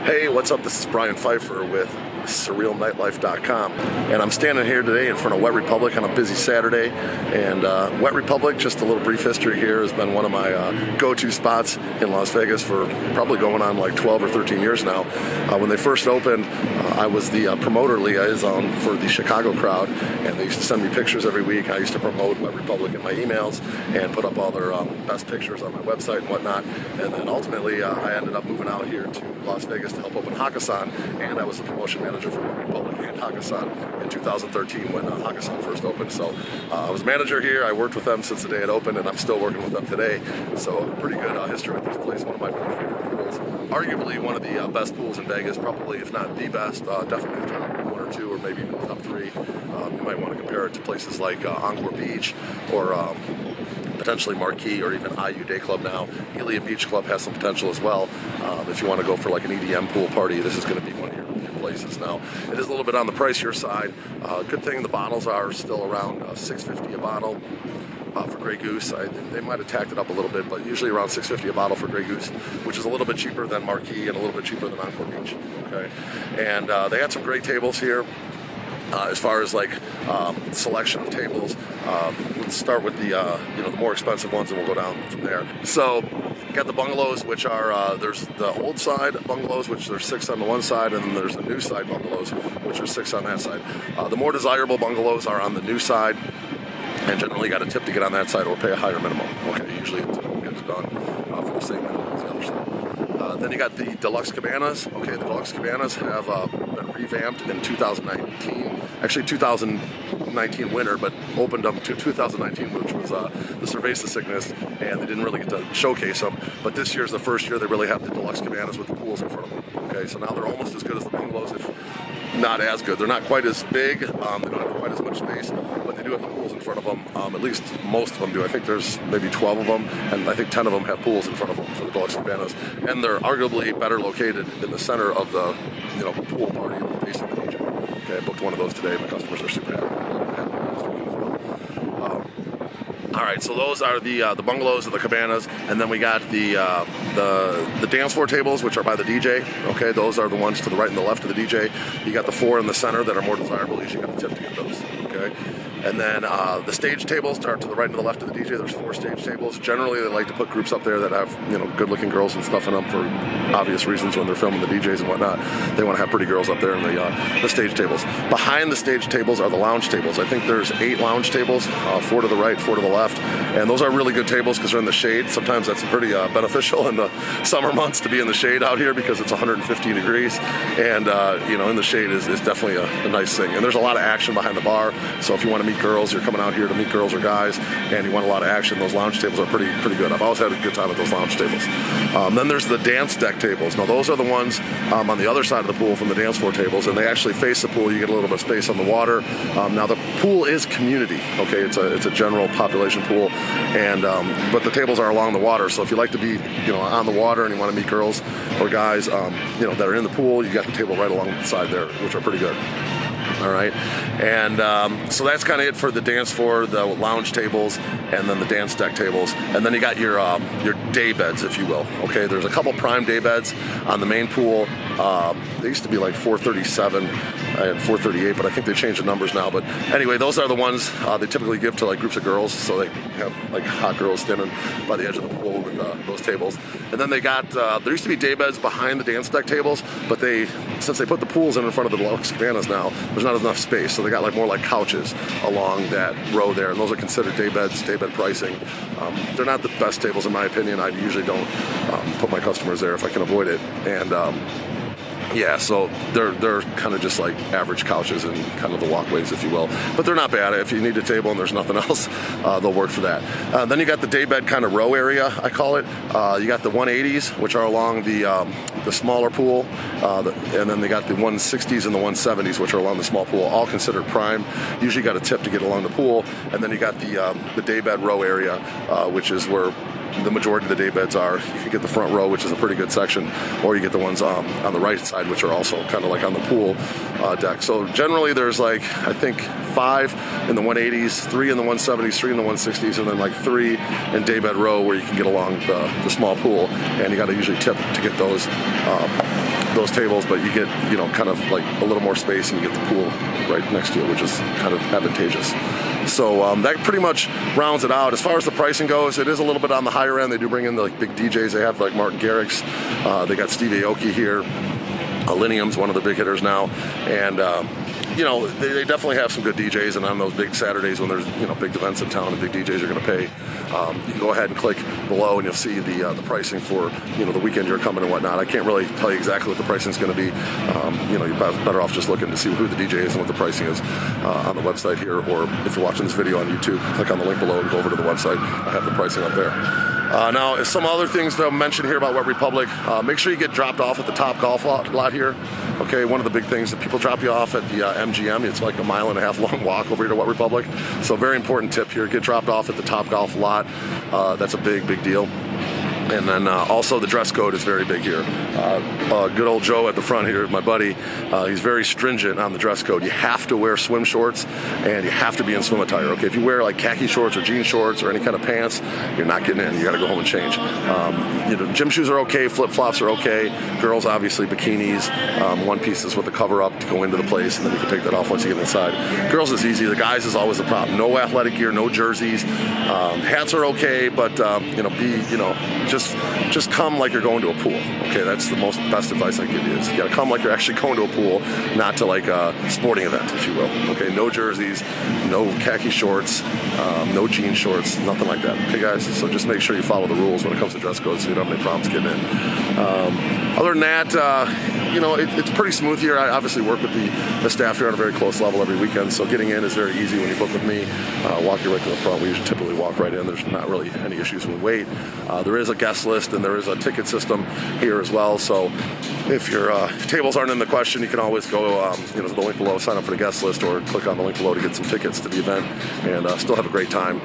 Hey, what's up? This is Brian Pfeiffer with SurrealNightlife.com, and I'm standing here today in front of Wet Republic on a busy Saturday. And Wet Republic, just a little brief history here, has been one of my go-to spots in Las Vegas for probably going on like 12 or 13 years now. When they first opened, I was the promoter liaison for the Chicago crowd, and they used to send me pictures every week. I used to promote Wet Republic in my emails and put up all their best pictures on my website and whatnot. And then ultimately, I ended up moving out here to Las Vegas to help open Hakkasan, and I was the promotion manager for Wet Republic and Hakkasan in 2013 when Hakkasan first opened. So I was manager here. I worked with them since the day it opened, and I'm still working with them today. So a pretty good history with this place. One of my favorite pools. Arguably one of the best pools in Vegas, probably if not the best, definitely the top one or two, or maybe even the top three. You might want to compare it to places like Encore Beach or potentially Marquee or even AYU Dayclub now. Elia Beach Club has some potential as well. If you want to go for like an EDM pool party, this is going to be one of your places. Now, it is a little bit on the pricier side. Good thing the bottles are still around $6.50 a bottle. For Grey Goose, they might have tacked it up a little bit, but usually around $6.50 a bottle for Grey Goose, which is a little bit cheaper than Marquee and a little bit cheaper than Encore Beach. Okay, and they had some great tables here. As far as like selection of tables, let's start with the more expensive ones, and we'll go down from there. So, you got the bungalows, which are there's the old side bungalows, which there's 6 on the one side, and then there's the new side bungalows, which are 6 on that side. The more desirable bungalows are on the new side, and generally got a tip to get on that side or pay a higher minimum. Okay, usually it gets done for the same minimum as the other side. Then you got the deluxe cabanas. Okay, the deluxe cabanas have been revamped in 2019. Actually, 2019 winter, but opened up to 2019, which was the Cerveza sickness, and they didn't really get to showcase them. But this year's the first year they really have the deluxe cabanas with the pools in front of them. Okay, so now they're almost as good as the bungalows, if not as good. They're not quite as big. They don't have quite as much space, but they do have the pools in front of them. At least most of them do. I think there's maybe 12 of them, and I think 10 of them have pools in front of them for the deluxe cabanas. And they're arguably better located in the center of the pool party facing the DJ. Okay, I booked one of those today. My customers are super happy. All right, so those are the bungalows and the cabanas, and then we got the dance floor tables, which are by the DJ. Okay, those are the ones to the right and the left of the DJ. You got the 4 in the center that are more desirable. You usually got a tip to get those. Okay, and then the stage tables are to the right and the left of the DJ. There's 4 stage tables. Generally, they like to put groups up there that have good-looking girls and stuff in them for obvious reasons when they're filming the DJs and whatnot. They want to have pretty girls up there in the stage tables. Behind the stage tables are the lounge tables. I think there's 8 lounge tables, 4 to the right, 4 to the left. And those are really good tables because they're in the shade. Sometimes that's pretty beneficial in the summer months to be in the shade out here because it's 115 degrees. And, in the shade is definitely a nice thing. And there's a lot of action behind the bar. So if you want to meet girls, you're coming out here to meet girls or guys, and you want a lot of action, those lounge tables are pretty good. I've always had a good time at those lounge tables. Then there's the dance deck tables. Now, those are the ones on the other side of the pool from the dance floor tables, and they actually face the pool. You get a little bit of space on the water. Now, the pool is community. Okay, it's a general population pool. And but the tables are along the water, so if you like to be on the water and you want to meet girls or guys that are in the pool, you got the table right alongside there, which are pretty good. All right, and so that's kind of it for the dance floor, the lounge tables, and then the dance deck tables, and then you got your day beds, if you will. Okay, there's a couple prime day beds on the main pool. They used to be like 437 and 438, but I think they changed the numbers now. But anyway, those are the ones they typically give to like groups of girls, so they have like hot girls standing by the edge of the pool with those tables. And then they got there used to be day beds behind the dance deck tables, but since they put the pools in front of the deluxe cabanas now, there's not enough space, so they got like more like couches along that row there, and those are considered day beds, day bed pricing. They're not the best tables in my opinion. I usually don't put my customers there if I can avoid it, and yeah, so they're kind of just like average couches and kind of the walkways, if you will. But they're not bad. If you need a table and there's nothing else, they'll work for that. Then you got the daybed kind of row area, I call it. You got the 180s, which are along the smaller pool, and then they got the 160s and the 170s, which are along the small pool, all considered prime. Usually got a tip to get along the pool. And then you got the daybed row area, which is where the majority of the day beds are. You can get the front row, which is a pretty good section, or you get the ones on the right side, which are also kind of like on the pool deck. So generally there's like, I think 5 in the 180s, 3 in the 170s, 3 in the 160s, and then like 3 in daybed row where you can get along the small pool, and you got to usually tip to get those those tables, but you get, you know, kind of like a little more space, and you get the pool right next to you, which is kind of advantageous. So that pretty much rounds it out. As far as the pricing goes, it is a little bit on the higher end. They do bring in the like big DJs. They have like Martin Garrix. They got Steve Aoki here. Linium's one of the big hitters now, and you know, they definitely have some good DJs, and on those big Saturdays when there's, you know, big events in town and big DJs are going to pay, you can go ahead and click below and you'll see the pricing for, you know, the weekend you're coming and whatnot. I can't really tell you exactly what the pricing is going to be. You know, you're better off just looking to see who the DJ is and what the pricing is on the website here, or if you're watching this video on YouTube, click on the link below and go over to the website. I have the pricing up there. Now, some other things to mention here about Wet Republic. Make sure you get dropped off at the Top Golf lot here. Okay, one of the big things that people drop you off at the MGM. It's like a 1.5 mile long walk over here to Wet Republic. So very important tip here, get dropped off at the Top Golf lot. That's a big deal. And then also the dress code is very big here. Good old Joe at the front here, my buddy, he's very stringent on the dress code. You have to wear swim shorts and you have to be in swim attire. Okay, if you wear like khaki shorts or jean shorts or any kind of pants, you're not getting in. You got to go home and change. You know, gym shoes are okay, flip flops are okay. Girls obviously bikinis, one pieces with the cover up to go into the place, and then you can take that off once you get inside. Girls is easy. The guys is always the problem. No athletic gear, no jerseys. Hats are okay, but you know, just come like you're going to a pool. Okay, that's the best advice I give you. Is you gotta come like you're actually going to a pool, not to like a sporting event, if you will. Okay, no jerseys, no khaki shorts, no jean shorts, nothing like that. Okay, guys. So just make sure you follow the rules when it comes to dress code, so you don't have any problems getting in. Other than that, you know, it's pretty smooth here. I obviously work with the staff here on a very close level every weekend, so getting in is very easy when you book with me. Walk you right to the front. We usually typically walk right in. There's not really any issues with wait. There is a guest list and there is a ticket system here as well. So if your tables aren't in the question, you can always go you know, to the link below, sign up for the guest list, or click on the link below to get some tickets to the event and still have a great time.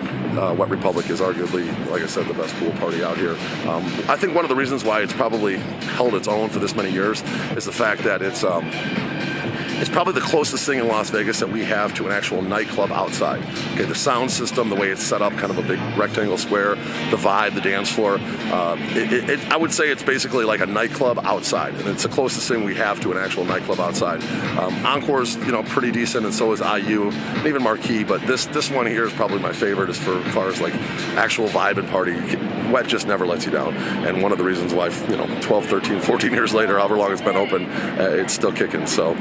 Wet Republic is arguably, like I said, the best pool party out here. I think one of the reasons why it's probably held its own for this many years is the fact that it's probably the closest thing in Las Vegas that we have to an actual nightclub outside. Okay, the sound system, the way it's set up, kind of a big rectangle square, the vibe, the dance floor. I would say it's basically like a nightclub outside, and it's the closest thing we have to an actual nightclub outside. Encore's, you know, pretty decent, and so is AYU, and even Marquee. But this one here is probably my favorite as far as like actual vibe and party. Wet just never lets you down, and one of the reasons why, you know, 12, 13, 14 years later, however long it's been open, it's still kicking. So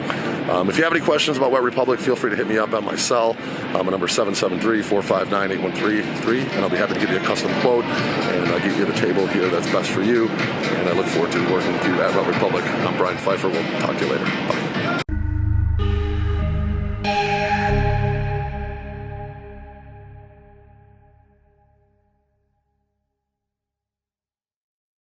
if you have any questions about Wet Republic, feel free to hit me up at my cell. My number is 773-459-8133, and I'll be happy to give you a custom quote and get you the table here that's best for you. And I look forward to working with you at Wet Republic. I'm Brian Pfeiffer. We'll talk to you later. Bye.